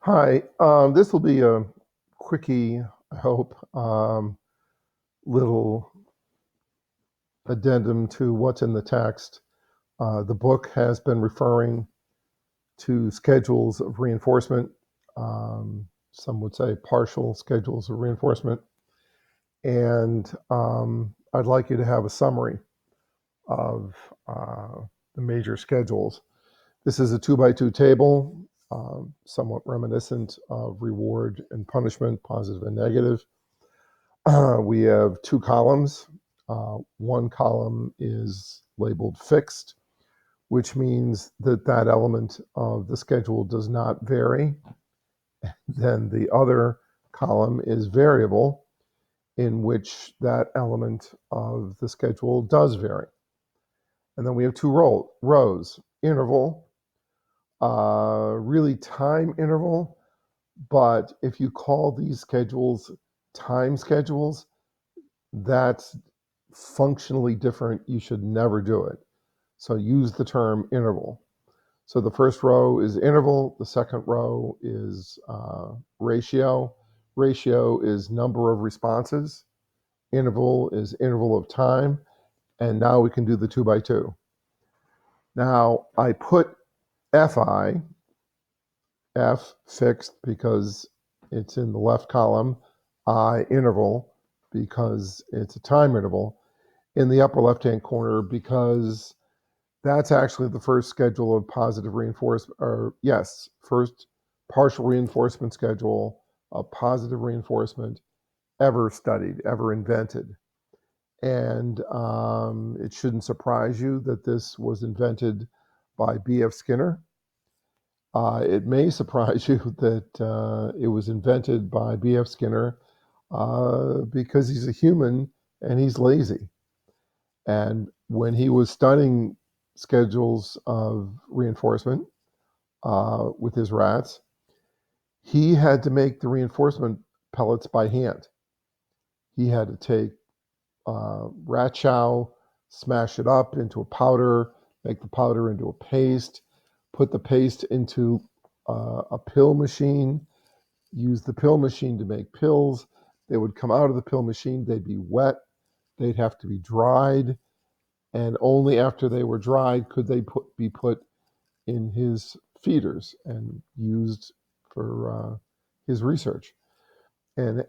Hi, this will be a quickie, I hope, little addendum to what's in the text. The book has been referring to schedules of reinforcement. Some would say partial schedules of reinforcement. And I'd like you to have a summary of the major schedules. This is a 2 by 2 table, somewhat reminiscent of reward and punishment, positive and negative. We have two columns. One column is labeled fixed, which means that that element of the schedule does not vary. Then the other column is variable, in which that element of the schedule does vary. And then we have two rows, interval, really time interval. But if you call these schedules time schedules, that's functionally different. You should never do it. So use the term interval. So the first row is interval. The second row is ratio. Ratio is number of responses. Interval is interval of time. And now we can do the 2 by 2. Now I put FI, F fixed because it's in the left column, I interval because it's a time interval in the upper left-hand corner because that's actually the first schedule of positive reinforcement, or yes, first partial reinforcement schedule of positive reinforcement ever studied, ever invented. And it shouldn't surprise you that this was invented by B.F. Skinner. It may surprise you that it was invented by B.F. Skinner because he's a human and he's lazy. And when he was studying schedules of reinforcement with his rats, he had to make the reinforcement pellets by hand. He had to take rat chow, smash it up into a powder, make the powder into a paste, put the paste into a pill machine, use the pill machine to make pills. They would come out of the pill machine, they'd be wet, they'd have to be dried, and only after they were dried could they be put in his feeders and used for his research. And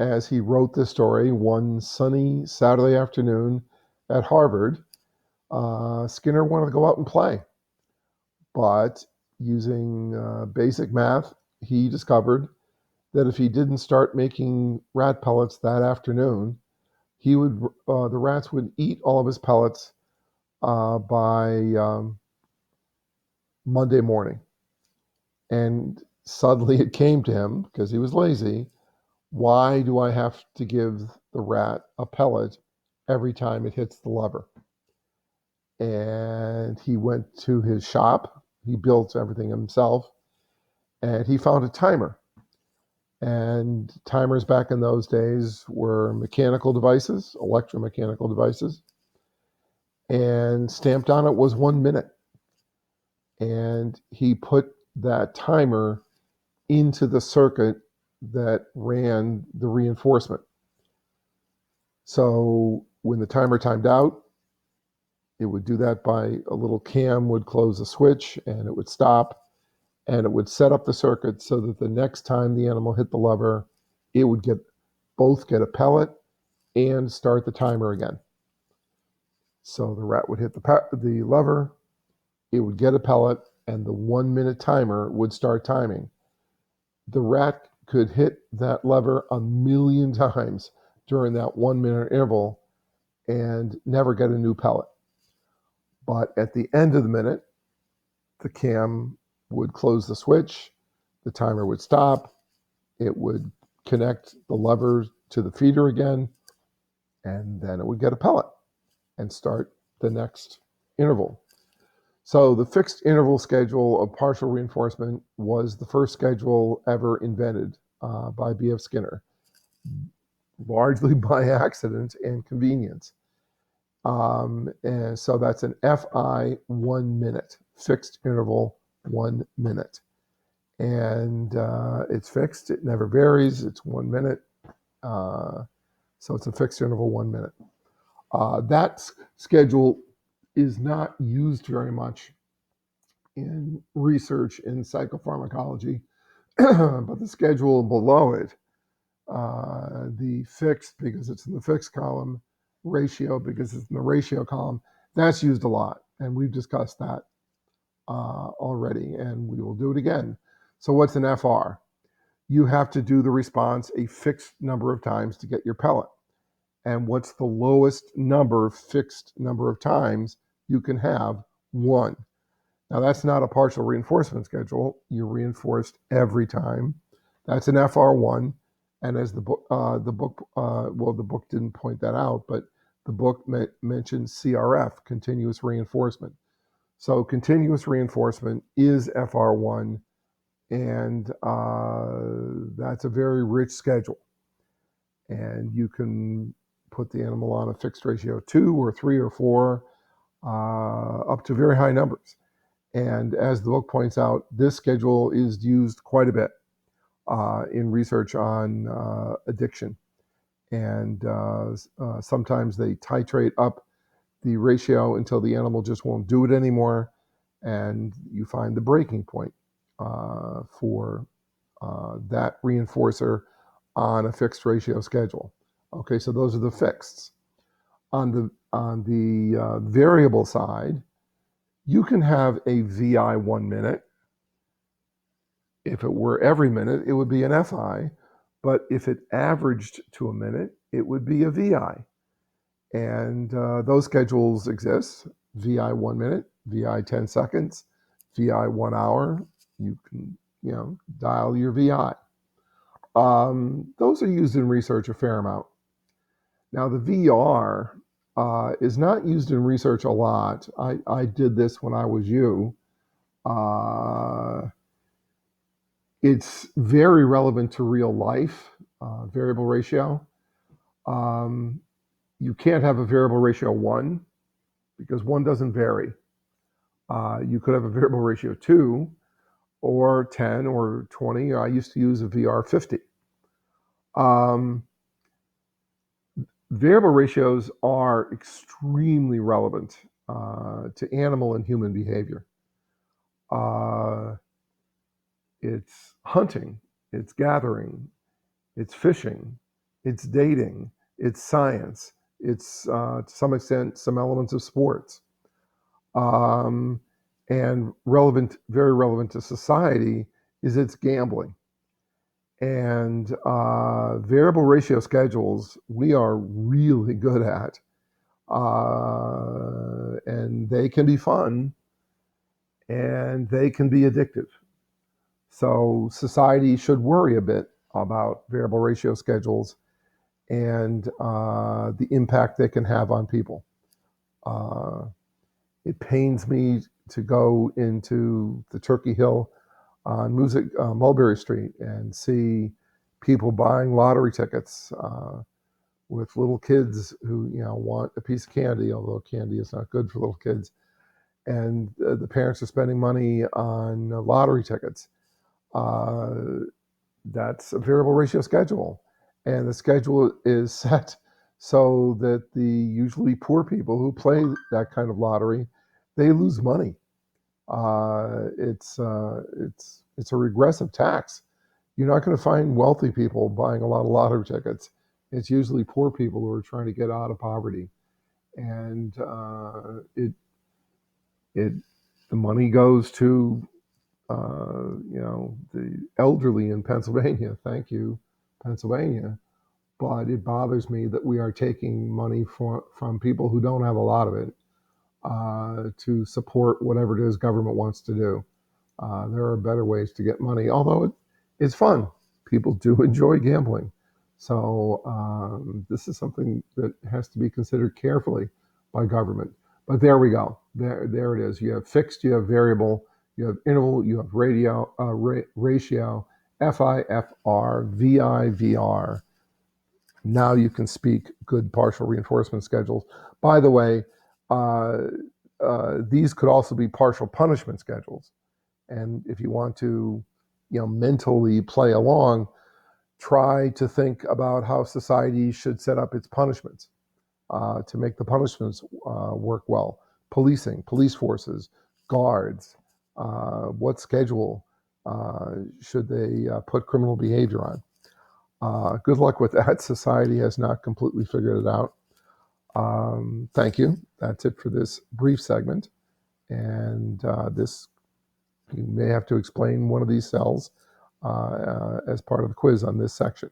as he wrote this story, one sunny Saturday afternoon at Harvard, Skinner wanted to go out and play. But using basic math, he discovered that if he didn't start making rat pellets that afternoon, the rats would eat all of his pellets by Monday morning. And suddenly it came to him, because he was lazy, why do I have to give the rat a pellet every time it hits the lever? And he went to his shop. He built everything himself. And he found a timer. And timers back in those days were mechanical devices, electromechanical devices. And stamped on it was 1 minute. And he put that timer into the circuit that ran the reinforcement. So when the timer timed out, it would do that by a little cam would close a switch and it would stop and it would set up the circuit so that the next time the animal hit the lever, it would get a pellet and start the timer again. So the rat would hit the lever, it would get a pellet, and the 1 minute timer would start timing. The rat could hit that lever a million times during that 1 minute interval and never get a new pellet. But at the end of the minute, the cam would close the switch, the timer would stop, it would connect the lever to the feeder again, and then it would get a pellet and start the next interval. So the fixed interval schedule of partial reinforcement was the first schedule ever invented by B.F. Skinner, largely by accident and convenience. And so that's an FI 1 minute, fixed interval 1 minute. and it's fixed. It never varies. It's 1 minute. So it's a fixed interval 1 minute. That schedule is not used very much in research in psychopharmacology, but the schedule below it, the fixed because it's in the fixed column, ratio because it's in the ratio column, that's used a lot. And we've discussed that already, and we will do it again. So what's an FR? You have to do the response a fixed number of times to get your pellet. And what's the lowest fixed number of times you can have? 1. Now that's not a partial reinforcement schedule. You're reinforced every time. That's an FR1. And as the book, the book didn't point that out, but the book mentions CRF, continuous reinforcement. So continuous reinforcement is FR1, and that's a very rich schedule. And you can put the animal on a fixed ratio 2 or 3 or 4, up to very high numbers. And as the book points out, this schedule is used quite a bit in research on addiction. And sometimes they titrate up the ratio until the animal just won't do it anymore. And you find the breaking point for that reinforcer on a fixed ratio schedule. Okay, so those are the fixeds. On the variable side, you can have a VI 1 minute. If it were every minute, it would be an FI. But if it averaged to a minute, it would be a VI. And those schedules exist. VI 1 minute, VI 10 seconds, VI 1 hour. You can, dial your VI. Those are used in research a fair amount. Now, the VR is not used in research a lot. I did this when I was you. It's very relevant to real life, variable ratio. You can't have a variable ratio 1 because 1 doesn't vary. You could have a variable ratio 2 or 10 or 20. I used to use a VR 50. Variable ratios are extremely relevant to animal and human behavior. It's hunting, it's gathering, it's fishing, it's dating, it's science, it's to some extent some elements of sports. And very relevant to society is its gambling. And variable ratio schedules we are really good at. And they can be fun and they can be addictive. So society should worry a bit about variable ratio schedules and the impact they can have on people. It pains me to go into the Turkey Hill on Mulberry Street and see people buying lottery tickets with little kids who want a piece of candy, although candy is not good for little kids. And the parents are spending money on lottery tickets. That's a variable ratio schedule. And the schedule is set so that the usually poor people who play that kind of lottery, they lose money. It's a regressive tax. You're not going to find wealthy people buying a lot of lottery tickets. It's usually poor people who are trying to get out of poverty, and the money goes to the elderly in Pennsylvania. Thank you, Pennsylvania. But it bothers me that we are taking money from people who don't have a lot of it to support whatever it is government wants to do. There are better ways to get money, although it's fun. People do enjoy gambling. So this is something that has to be considered carefully by government. But there we go. There it is. You have fixed, you have variable, you have interval, you have ratio, FIFR, VIVR. Now you can speak good partial reinforcement schedules. By the way, these could also be partial punishment schedules. And if you want to mentally play along, try to think about how society should set up its punishments to make the punishments work well. Policing, police forces, guards, what schedule should they put criminal behavior on? Good luck with that. Society has not completely figured it out. Thank you. That's it for this brief segment. And this, you may have to explain one of these cells as part of the quiz on this section.